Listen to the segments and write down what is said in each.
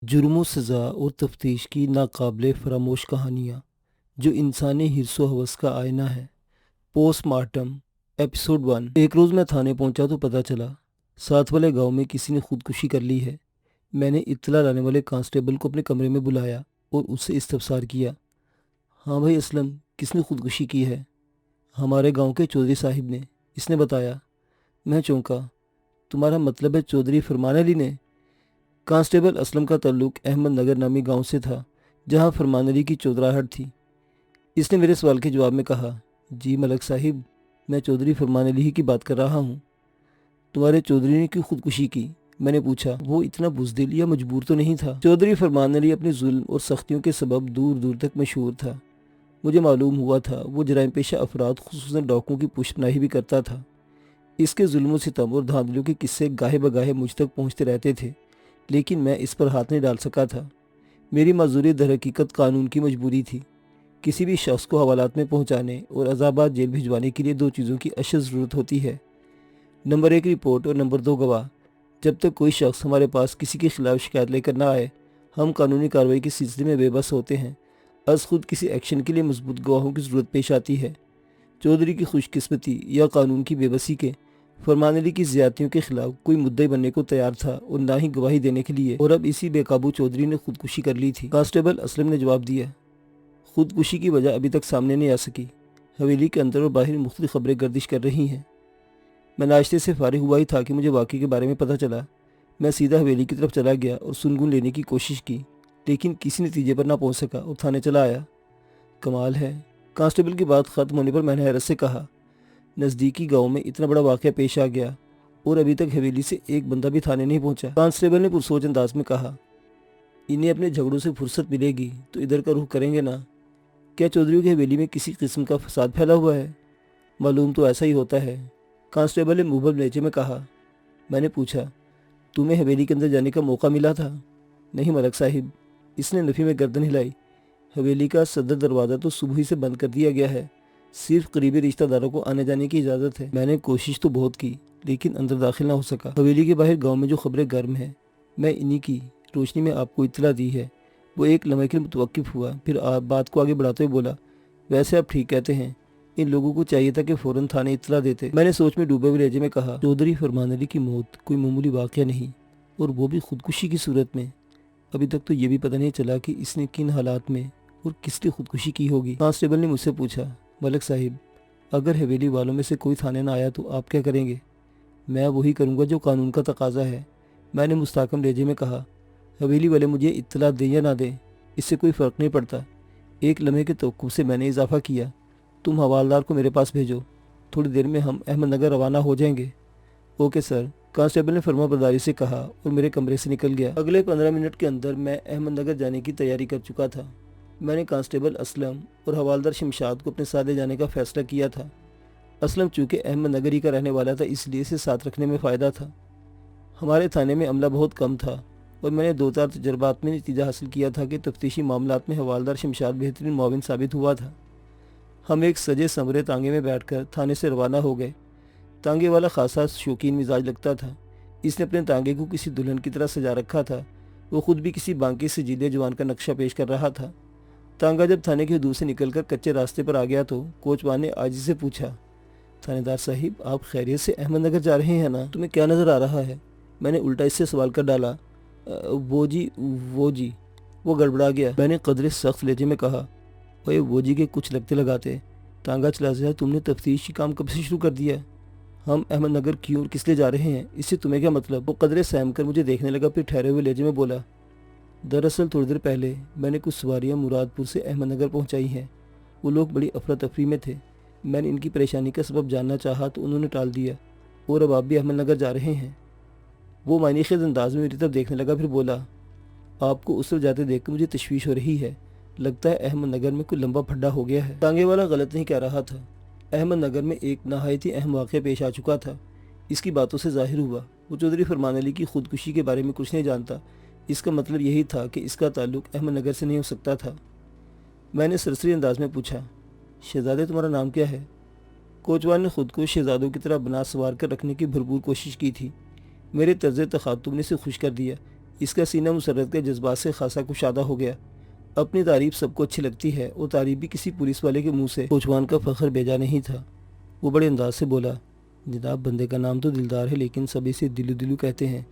جرم و سزا اور تفتیش کی ناقابل فراموش کہانیاں جو انسانی حرص و حوث کا آئینہ ہے۔ Post mortem episode 1۔ ایک روز میں تھانے پہنچا تو پتہ چلا ساتھ والے گاؤں میں کسی نے خودکشی کر لی ہے۔ میں نے اطلاع لانے والے کانسٹیبل کو اپنے کمرے میں بلایا اور اس سے استفسار کیا، ہاں بھائی اسلم، کس نے خودکشی کی ہے؟ ہمارے گاؤں کے چودھری صاحب نے، اس نے بتایا۔ میں چونکا، تمہارا مطلب ہے چودھری فرمان علی نے؟ کانسٹیبل اسلم کا تعلق احمد نگر نامی گاؤں سے تھا جہاں فرمان علی کی چودراہٹ تھی۔ اس نے میرے سوال کے جواب میں کہا، جی ملک صاحب، میں چودھری فرمان علی ہی کی بات کر رہا ہوں۔ تمہارے چودھری نے کیوں خودکشی کی؟ میں نے پوچھا۔ وہ اتنا بزدل یا مجبور تو نہیں تھا؟ چودھری فرمان علی اپنے ظلم اور سختیوں کے سبب دور دور تک مشہور تھا۔ مجھے معلوم ہوا تھا وہ جرائم پیشہ افراد خصوصاً ڈاکوؤں کی پشت پناہی بھی کرتا تھا۔ اس کے ظلم و ستم اور دھاندلیوں کے قصے گاہے بگاہے مجھ تک پہنچتے رہتے تھے، لیکن میں اس پر ہاتھ نہیں ڈال سکا تھا۔ میری معذوری در حقیقت قانون کی مجبوری تھی۔ کسی بھی شخص کو حوالات میں پہنچانے اور عذابات جیل بھجوانے کے لیے دو چیزوں کی اشد ضرورت ہوتی ہے، نمبر 1 رپورٹ اور نمبر 2 گواہ۔ جب تک کوئی شخص ہمارے پاس کسی کے خلاف شکایت لے کر نہ آئے، ہم قانونی کارروائی کے سلسلے میں بے بس ہوتے ہیں۔ از خود کسی ایکشن کے لیے مضبوط گواہوں کی ضرورت پیش آتی ہے۔ چودھری کی خوش قسمتی یا قانون کی بے بسی کے فرمان علی کی زیادتیوں کے خلاف کوئی مدعی بننے کو تیار تھا اور نہ ہی گواہی دینے کے لیے، اور اب اسی بے قابو چودھری نے خودکشی کر لی تھی۔ کانسٹیبل اسلم نے جواب دیا، خودکشی کی وجہ ابھی تک سامنے نہیں آ سکی۔ حویلی کے اندر اور باہر مختلف خبریں گردش کر رہی ہیں۔ میں ناشتے سے فارغ ہوا ہی تھا کہ مجھے واقعے کے بارے میں پتہ چلا۔ میں سیدھا حویلی کی طرف چلا گیا اور سنگون لینے کی کوشش کی، لیکن کسی نتیجے پر نہ پہنچ سکا اور تھانے چلا آیا۔ کمال ہے، کانسٹیبل کی بات ختم ہونے پر میں نے حیرت سے کہا، نزدیکی گاؤں میں اتنا بڑا واقعہ پیش آ گیا اور ابھی تک حویلی سے ایک بندہ بھی تھانے نہیں پہنچا۔ کانسٹیبل نے پرسوچ انداز میں کہا، انہیں اپنے جھگڑوں سے فرصت ملے گی تو ادھر کا رخ کریں گے نا؟ کیا چودھریوں کی حویلی میں کسی قسم کا فساد پھیلا ہوا ہے؟ معلوم تو ایسا ہی ہوتا ہے، کانسٹیبل نے مبہم لہجے میں کہا۔ میں نے پوچھا، تمہیں حویلی کے اندر جانے کا موقع ملا تھا؟ نہیں ملک صاحب، اس نے نفی میں گردن ہلائی۔ حویلی کا صدر دروازہ تو صبح ہی سے بند کر دیا گیا ہے، صرف قریبی رشتہ داروں کو آنے جانے کی اجازت ہے۔ میں نے کوشش تو بہت کی لیکن اندر داخل نہ ہو سکا۔ حویلی کے باہر گاؤں میں جو خبریں گرم ہیں، میں انہی کی روشنی میں آپ کو اطلاع دی ہے۔ وہ ایک لمحے کے لیے متوقف ہوا، پھر بات کو آگے بڑھاتے ہوئے بولا، ویسے آپ ٹھیک کہتے ہیں، ان لوگوں کو چاہیے تھا کہ فوراً تھانے اطلاع دیتے۔ میں نے سوچ میں ڈوبے ہوئے لہجے میں کہا، چودھری فرمان علی کی موت کوئی معمولی واقعہ نہیں، اور وہ بھی خودکشی کی صورت میں۔ ابھی تک تو یہ بھی پتہ نہیں چلا کہ اس نے کن حالات میں اور کس لیے خودکشی کی ہوگی۔ کانسٹیبل نے مجھ سے پوچھا، ملک صاحب، اگر حویلی والوں میں سے کوئی تھانے نہ آیا تو آپ کیا کریں گے؟ میں وہی کروں گا جو قانون کا تقاضا ہے، میں نے مستحکم لہجے میں کہا۔ حویلی والے مجھے اطلاع دیں یا نہ دیں، اس سے کوئی فرق نہیں پڑتا۔ ایک لمحے کے توقف سے میں نے اضافہ کیا، تم حوالدار کو میرے پاس بھیجو، تھوڑی دیر میں ہم احمد نگر روانہ ہو جائیں گے۔ اوکے سر، کانسٹیبل نے فرما برداری سے کہا اور میرے کمرے سے نکل گیا۔ اگلے 15 منٹ کے اندر میں احمد نگر جانے کی تیاری کر چکا تھا۔ میں نے کانسٹیبل اسلم اور حوالدار شمشاد کو اپنے ساتھ لے جانے کا فیصلہ کیا تھا۔ اسلم چونکہ احمد نگر ہی کا رہنے والا تھا، اس لیے اسے ساتھ رکھنے میں فائدہ تھا۔ ہمارے تھانے میں عملہ بہت کم تھا اور میں نے 2-4 تجربات میں نتیجہ حاصل کیا تھا کہ تفتیشی معاملات میں حوالدار شمشاد بہترین معاون ثابت ہوا تھا۔ ہم ایک سجے سنورے تانگے میں بیٹھ کر تھانے سے روانہ ہو گئے۔ تانگے والا خاصا شوقین مزاج لگتا تھا۔ اس نے اپنے تانگے کو کسی دلہن کی طرح سجا رکھا تھا۔ وہ خود بھی کسی بانکی سے جیلے جوان کا نقشہ پیش کر رہا تھا۔ تانگا جب تھانے کی حدود سے نکل کر کچے راستے پر آ گیا تو کوچوان نے عاجزی سے پوچھا، تھانے دار صاحب، آپ خیریت سے احمد نگر جا رہے ہیں نا؟ تمہیں کیا نظر آ رہا ہے؟ میں نے الٹا اس سے سوال کر ڈالا۔ وہ جی۔ وہ گڑبڑا گیا۔ میں نے قدرے سخت لہجے میں کہا، وہ جی کے کچھ لگتے لگاتے، تانگا چلا جائے، تم نے تفتیش کی کام کب سے شروع کر دیا؟ ہم احمد نگر کیوں اور کس لیے جا رہے ہیں، اس سے تمہیں کیا مطلب؟ وہ قدرے سہم کر مجھے دیکھنے لگا، پھر ٹھہرے ہوئے لہجے میں بولا، دراصل تھوڑی دیر پہلے میں نے کچھ سواریاں مراد پور سے احمد نگر پہنچائی ہیں۔ وہ لوگ بڑی افراتفری میں تھے۔ میں نے ان کی پریشانی کا سبب جاننا چاہا تو انہوں نے ٹال دیا، اور اب آپ بھی احمد نگر جا رہے ہیں؟ وہ معنی خیز انداز میں میری طرف دیکھنے لگا، پھر بولا، آپ کو اس طرف جاتے دیکھ کر مجھے تشویش ہو رہی ہے، لگتا ہے احمد نگر میں کوئی لمبا پھڈا ہو گیا ہے۔ تانگے والا غلط نہیں کہہ رہا تھا۔ احمد نگر میں ایک نہایت ہی اہم واقعہ پیش آ چکا تھا۔ اس کی باتوں سے ظاہر ہوا وہ چودھری فرمان علی کی خودکشی کے بارے میں کچھ نہیں جانتا۔ اس کا مطلب یہی تھا کہ اس کا تعلق احمد نگر سے نہیں ہو سکتا تھا۔ میں نے سرسری انداز میں پوچھا، شہزادے تمہارا نام کیا ہے؟ کوچوان نے خود کو شہزادوں کی طرح بنا سوار کر رکھنے کی بھرپور کوشش کی تھی۔ میرے طرز تخاطب نے اسے خوش کر دیا، اس کا سینہ مسرت کے جذبات سے خاصا کشادہ ہو گیا۔ اپنی تعریف سب کو اچھی لگتی ہے اور تعریف بھی کسی پولیس والے کے منہ سے کوچوان کا فخر بیجا نہیں تھا۔ وہ بڑے انداز سے بولا، جناب بندے کا نام تو دلدار ہے لیکن سب اسے دلو دلو کہتے ہیں۔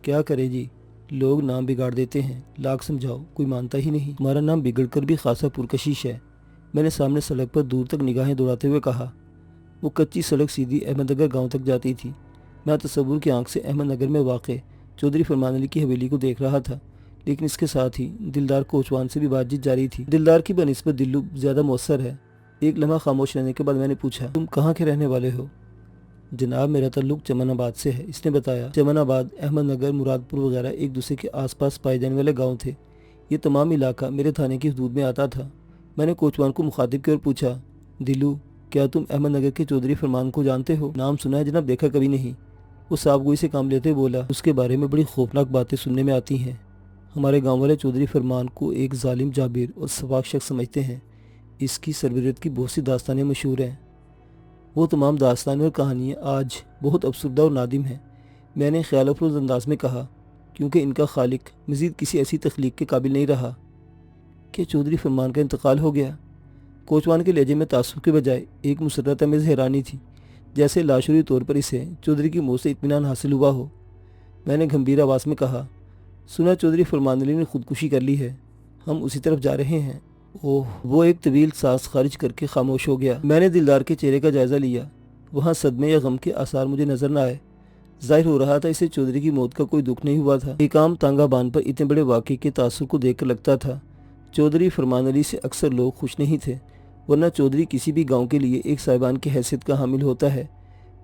کیا کرے جی، لوگ نام بگاڑ دیتے ہیں، لاکھ سمجھاؤ کوئی مانتا ہی نہیں۔ تمہارا نام بگڑ کر بھی خاصا پرکشش ہے، میں نے سامنے سڑک پر دور تک نگاہیں دوڑاتے ہوئے کہا۔ وہ کچی سڑک سیدھی احمد نگر گاؤں تک جاتی تھی۔ میں تصور کی آنکھ سے احمد نگر میں واقع چودھری فرمان علی کی حویلی کو دیکھ رہا تھا، لیکن اس کے ساتھ ہی دلدار کوچوان سے بھی بات چیت جاری تھی۔ دلدار کی بنسبت دلو زیادہ مؤثر ہے۔ ایک لمحہ خاموش رہنے کے بعد میں نے پوچھا، تم کہاں کے رہنے والے ہو؟ جناب میرا تعلق چمن آباد سے ہے، اس نے بتایا۔ چمن آباد، احمد نگر، مراد پور وغیرہ ایک دوسرے کے آس پاس پائے جانے والے گاؤں تھے۔ یہ تمام علاقہ میرے تھانے کی حدود میں آتا تھا۔ میں نے کوچوان کو مخاطب کیا اور پوچھا، دلو کیا تم احمد نگر کے چودھری فرمان کو جانتے ہو؟ نام سنا ہے جناب، دیکھا کبھی نہیں۔ وہ صاحب گوئی سے کام لیتے بولا، اس کے بارے میں بڑی خوفناک باتیں سننے میں آتی ہیں۔ ہمارے گاؤں والے چودھری فرمان کو ایک ظالم جابر اور سفاک شخص سمجھتے ہیں۔ اس کی سربریت کی بہت سی داستانیں مشہور ہیں۔ وہ تمام داستانیں اور کہانیاں آج بہت افسردہ اور نادم ہیں، میں نے خیال افروز انداز میں کہا، کیونکہ ان کا خالق مزید کسی ایسی تخلیق کے قابل نہیں رہا۔ کہ چودھری فرمان کا انتقال ہو گیا؟ کوچوان کے لہجے میں تعصب کے بجائے ایک مسرت آمیز حیرانی تھی، جیسے لاشعوری طور پر اسے چودھری کی موت سے اطمینان حاصل ہوا ہو۔ میں نے گھمبیر آواز میں کہا، سنا چودھری فرمان علی نے خودکشی کر لی ہے، ہم اسی طرف جا رہے ہیں۔ اوہ، وہ ایک طویل سانس خارج کر کے خاموش ہو گیا۔ میں نے دلدار کے چہرے کا جائزہ لیا، وہاں صدمے یا غم کے آثار مجھے نظر نہ آئے۔ ظاہر ہو رہا تھا اسے چودھری کی موت کا کوئی دکھ نہیں ہوا تھا۔ ایک عام تانگا بان پر اتنے بڑے واقعے کے تاثر کو دیکھ کر لگتا تھا چودھری فرمان علی سے اکثر لوگ خوش نہیں تھے، ورنہ چودھری کسی بھی گاؤں کے لیے ایک صاحبان کی حیثیت کا حامل ہوتا ہے۔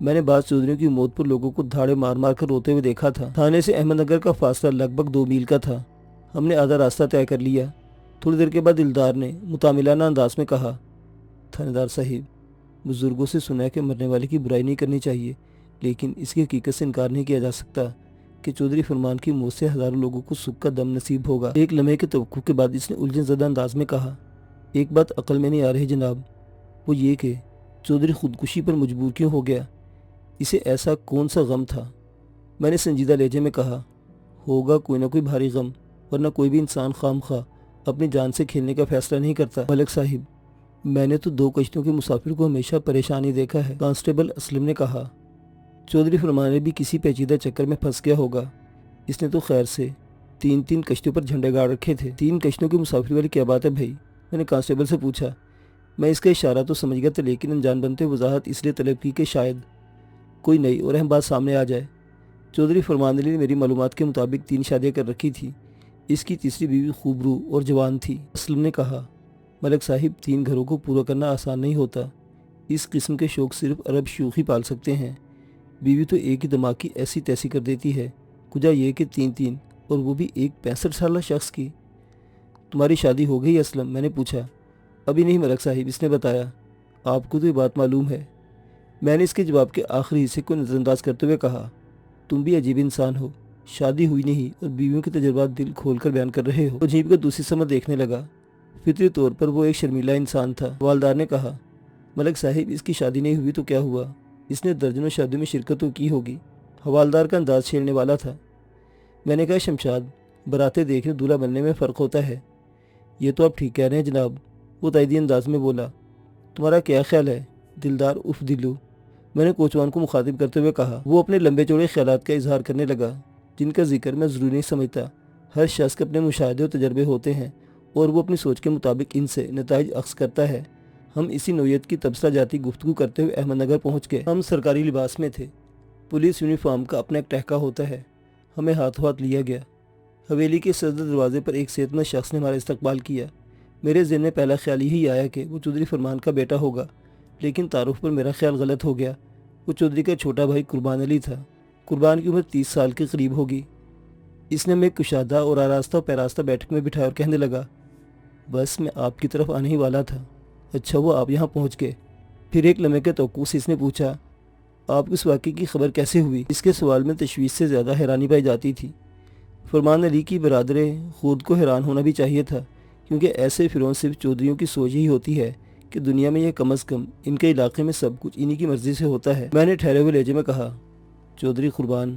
میں نے بعض چودھریوں کی موت پر لوگوں کو دھاڑے مار مار کر روتے ہوئے دیکھا تھا۔ تھانے سے احمد نگر کا فاصلہ لگ بھگ 2 میل کا تھا۔ ہم نے آدھا راستہ طے کر لیا۔ تھوڑی دیر کے بعد دلدار نے متعاملانہ انداز میں کہا، تھانے دار صاحب، بزرگوں سے سنا ہے کہ مرنے والے کی برائی نہیں کرنی چاہیے، لیکن اس کی حقیقت سے انکار نہیں کیا جا سکتا کہ چودھری فرمان کی موت سے ہزاروں لوگوں کو سکھ کا دم نصیب ہوگا۔ ایک لمحے کے توقف کے بعد اس نے الجھن زدہ انداز میں کہا، ایک بات عقل میں نہیں آ رہی جناب، وہ یہ کہ چودھری خودکشی پر مجبور کیوں ہو گیا؟ اسے ایسا کون سا غم تھا؟ میں نے سنجیدہ لہجے میں کہا، ہوگا کوئی نہ کوئی بھاری غم، ورنہ کوئی بھی انسان خام خواہ اپنی جان سے کھیلنے کا فیصلہ نہیں کرتا۔ ملک صاحب، میں نے تو 2 کشتیوں کے مسافر کو ہمیشہ پریشانی دیکھا ہے، کانسٹیبل اسلم نے کہا۔ چودھری فرمان علی بھی کسی پیچیدہ چکر میں پھنس گیا ہوگا، اس نے تو خیر سے 3 کشتیوں پر جھنڈے گاڑ رکھے تھے۔ 3 کشتیوں کی مسافری والی کیا بات ہے بھائی؟ میں نے کانسٹیبل سے پوچھا۔ میں اس کا اشارہ تو سمجھ گیا تھا، لیکن انجان بنتے وضاحت اس لیے طلب کی کہ شاید کوئی نئی اور اہم بات سامنے آ جائے۔ چودھری فرمان علی نے میری معلومات کے مطابق 3 شادیاں کر رکھی تھی، اس کی تیسری بیوی خوبرو اور جوان تھی۔ اسلم نے کہا، ملک صاحب 3 گھروں کو پورا کرنا آسان نہیں ہوتا، اس قسم کے شوق صرف عرب شیوخ ہی پال سکتے ہیں۔ بیوی تو ایک ہی دماغ کی ایسی تیسی کر دیتی ہے، کجا یہ کہ 3 اور وہ بھی ایک 65 سالہ شخص کی۔ تمہاری شادی ہو گئی اسلم؟ میں نے پوچھا۔ ابھی نہیں ملک صاحب، اس نے بتایا۔ آپ کو تو یہ بات معلوم ہے۔ میں نے اس کے جواب کے آخری حصے کو نظر انداز کرتے ہوئے کہا، تم بھی عجیب انسان ہو، شادی ہوئی نہیں اور بیویوں کے تجربات دل کھول کر بیان کر رہے ہو۔ وہ جھیپ کر دوسری سمت دیکھنے لگا۔ فطری طور پر وہ ایک شرمیلا انسان تھا۔ والدار نے کہا، ملک صاحب اس کی شادی نہیں ہوئی تو کیا ہوا؟ اس نے درجنوں شادیوں میں شرکت تو کی ہوگی۔ حوالدار کا انداز چھیڑنے والا تھا۔ میں نے کہا، شمشاد، براتیں دیکھنے دولہا بننے میں فرق ہوتا ہے۔ یہ تو آپ ٹھیک کہہ رہے ہیں جناب، وہ تائیدی انداز میں بولا۔ تمہارا کیا خیال ہے دلدار اف دلو؟ میں نے کوچوان کو مخاطب کرتے ہوئے کہا۔ وہ اپنے لمبے چوڑے خیالات کا اظہار کرنے لگا، جن کا ذکر میں ضروری نہیں سمجھتا۔ ہر شخص کے اپنے مشاہدے اور تجربے ہوتے ہیں اور وہ اپنی سوچ کے مطابق ان سے نتائج اخذ کرتا ہے۔ ہم اسی نوعیت کی تبصرہ جاتی گفتگو کرتے ہوئے احمد نگر پہنچ گئے۔ ہم سرکاری لباس میں تھے۔ پولیس یونیفارم کا اپنا ایک ٹہکا ہوتا ہے۔ ہمیں ہاتھوں ہاتھ لیا گیا۔ حویلی کے صدر دروازے پر ایک صحت مند شخص نے ہمارا استقبال کیا۔ میرے ذہن میں پہلا خیال یہی آیا کہ وہ چودھری فرمان کا بیٹا ہوگا، لیکن تعارف پر میرا خیال غلط ہو گیا۔ وہ چودھری کا چھوٹا بھائی قربان علی تھا۔ قربان کی عمر 30 سال کے قریب ہوگی۔ اس نے ہمیں کشادہ اور آراستہ و پیراستہ بیٹھک میں بٹھایا اور کہنے لگا، بس میں آپ کی طرف آنے ہی والا تھا۔ اچھا وہ آپ یہاں پہنچ گئے؟ پھر ایک لمحے کے توقف سے اس نے پوچھا، آپ کو اس واقعے کی خبر کیسے ہوئی؟ اس کے سوال میں تشویش سے زیادہ حیرانی پائی جاتی تھی۔ فرمان علی کی برادر خود کو حیران ہونا بھی چاہیے تھا، کیونکہ ایسے فرعون صرف چودھریوں کی سوچ ہی ہوتی ہے کہ دنیا میں یہ کم از کم ان کے علاقے میں سب کچھ انہی کی مرضی سے ہوتا ہے۔ میں نے ٹھہرے ہوئے لہجے میں کہا، چودھری قربان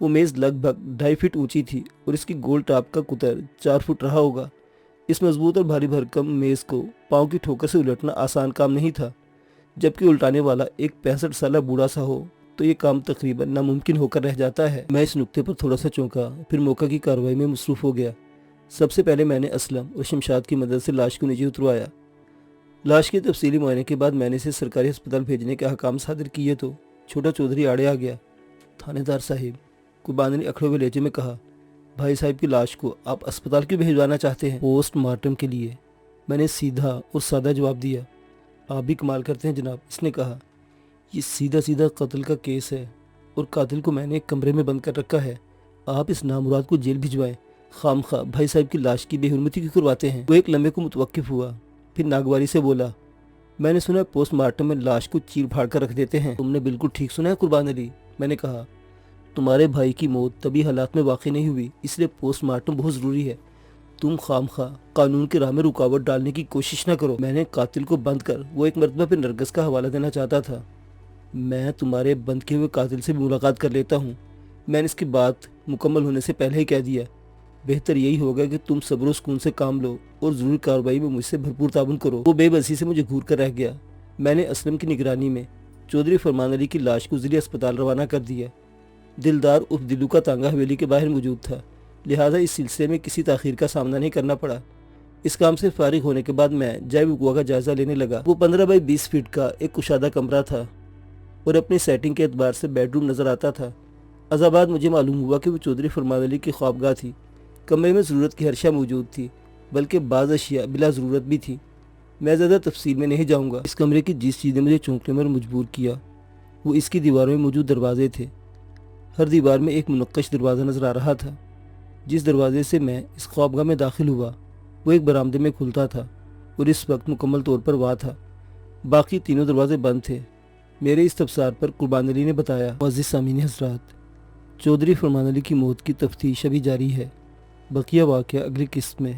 وہ میز لگ بھگ 2.5 فٹ اونچی تھی اور اس کی گول ٹاپ کا قطر 4 فٹ رہا ہوگا۔ اس مضبوط اور بھاری بھرکم میز کو پاؤں کی ٹھوکر سے الٹنا آسان کام نہیں تھا، جبکہ الٹانے والا ایک 65 سالہ بوڑھا سا ہو تو یہ کام تقریباً ناممکن ہو کر رہ جاتا ہے۔ میں اس نقطے پر تھوڑا سا چونکا، پھر موقع کی کارروائی میں مصروف ہو گیا۔ سب سے پہلے میں نے اسلم اور شمشاد کی مدد سے لاش کو نیچے اتروایا۔ لاش کے تفصیلی معائنے کے بعد میں نے اسے سرکاری ہسپتال بھیجنے کے احکام صادر کیے تو چھوٹا چودھری آڑے آ گیا۔ تھانے دار صاحب، قربانی نے اکھڑے ہوئے لہجے میں کہا، بھائی صاحب کی لاش کو آپ اسپتال کیوں بھیجوانا چاہتے ہیں؟ پوسٹ مارٹم کے لیے، میں نے سیدھا اور سادہ جواب دیا۔ آپ بھی کمال کرتے ہیں جناب، اس نے کہا، یہ سیدھا قتل کا کیس ہے اور قاتل کو میں نے ایک کمرے میں بند کر رکھا ہے۔ آپ اس نامراد کو جیل بھجوائیں، خام خواہ بھائی صاحب کی لاش کی بے حرمتی کیوں کرواتے ہیں؟ وہ ایک لمحے کو متوقف ہوا، پھر ناگواری سے بولا، میں نے سنا ہے پوسٹ مارٹم میں لاش کو چیر پھاڑ کر رکھ دیتے ہیں۔ تم نے بالکل ٹھیک سنا ہے قربان علی، میں نے کہا، تمہارے بھائی کی موت طبی حالات میں واقع نہیں ہوئی، اس لیے پوسٹ مارٹم بہت ضروری ہے۔ تم خام خواہ قانون کی راہ میں رکاوٹ ڈالنے کی کوشش نہ کرو۔ میں نے قاتل کو بند کر وہ ایک مرتبہ پھر نرگس کا حوالہ دینا چاہتا تھا۔ میں تمہارے بند کیے ہوئے قاتل سے بھی ملاقات کر لیتا ہوں۔ میں نے اس کی بات مکمل ہونے سے پہلے ہی کہہ دیا، بہتر یہی ہوگا کہ تم صبر و سکون سے کام لو اور ضروری کارروائی میں مجھ سے بھرپور تعاون کرو۔ وہ بے بسی سے مجھے گھور کر رہ گیا۔ میں نے اسلم کی نگرانی میں چودھری فرمان علی کی لاش کو ضلعی اسپتال روانہ کر دیا۔ دلدار اف دلو کا تانگا حویلی کے باہر موجود تھا، لہٰذا اس سلسلے میں کسی تاخیر کا سامنا نہیں کرنا پڑا۔ اس کام سے فارغ ہونے کے بعد میں جائے وقوع کا جائزہ لینے لگا۔ وہ 15 بائی 20 فٹ کا ایک کشادہ کمرہ تھا اور اپنی سیٹنگ کے اعتبار سے بیڈ روم نظر آتا تھا۔ ازاں بعد مجھے معلوم ہوا کہ وہ چودھری فرمان علی کی خوابگاہ تھی۔ کمرے میں ضرورت کی ہر شے موجود تھی، بلکہ بعض اشیاء بلا ضرورت بھی تھی۔ میں زیادہ تفصیل میں نہیں جاؤں گا۔ اس کمرے کی جس چیز نے مجھے چونکنے میں مجبور کیا وہ اس کی دیواروں میں موجود دروازے تھے۔ ہر دیوار میں ایک منقش دروازہ نظر آ رہا تھا۔ جس دروازے سے میں اس خوابگاہ میں داخل ہوا وہ ایک برآمدے میں کھلتا تھا اور اس وقت مکمل طور پر واہ تھا۔ باقی تینوں دروازے بند تھے۔ میرے اس تبصار پر قربان علی نے بتایا، معزز سامعین حضرات، چودھری فرمان علی کی موت کی تفتیش ابھی جاری ہے، بقیہ واقعہ اگلی قسط میں۔